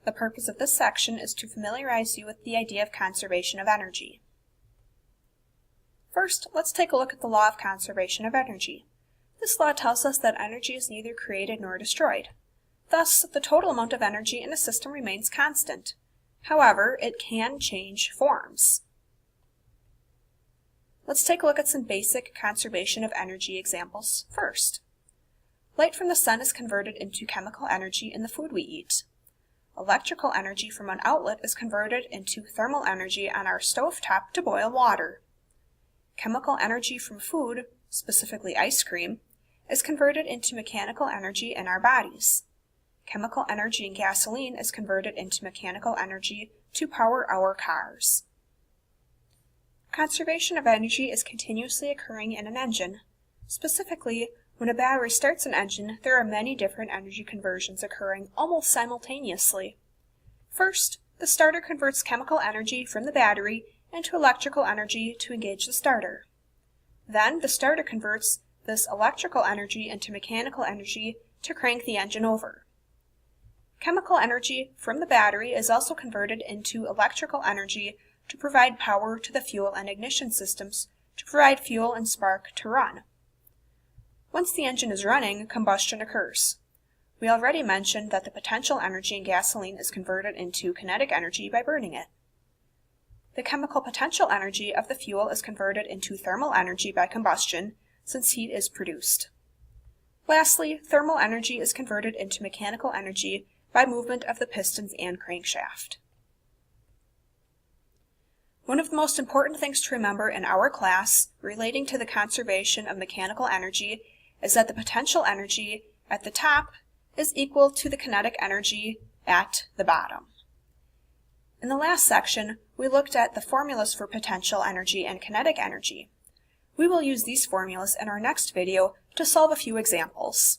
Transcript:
The purpose of this section is to familiarize you with the idea of conservation of energy. First, let's take a look at the law of conservation of energy. This law tells us that energy is neither created nor destroyed. Thus, the total amount of energy in a system remains constant. However, it can change forms. Let's take a look at some basic conservation of energy examples first. Light from the sun is converted into chemical energy in the food we eat. Electrical energy from an outlet is converted into thermal energy on our stovetop to boil water. Chemical energy from food, specifically ice cream, is converted into mechanical energy in our bodies. Chemical energy in gasoline is converted into mechanical energy to power our cars. Conservation of energy is continuously occurring in an engine. Specifically, when a battery starts an engine, there are many different energy conversions occurring almost simultaneously. First, the starter converts chemical energy from the battery into electrical energy to engage the starter. Then, the starter converts this electrical energy into mechanical energy to crank the engine over. Chemical energy from the battery is also converted into electrical energy to provide power to the fuel and ignition systems to provide fuel and spark to run. Once the engine is running, combustion occurs. We already mentioned that the potential energy in gasoline is converted into kinetic energy by burning it. The chemical potential energy of the fuel is converted into thermal energy by combustion, since heat is produced. Lastly, thermal energy is converted into mechanical energy by movement of the pistons and crankshaft. One of the most important things to remember in our class relating to the conservation of mechanical energy is that the potential energy at the top is equal to the kinetic energy at the bottom. In the last section, we looked at the formulas for potential energy and kinetic energy. We will use these formulas in our next video to solve a few examples.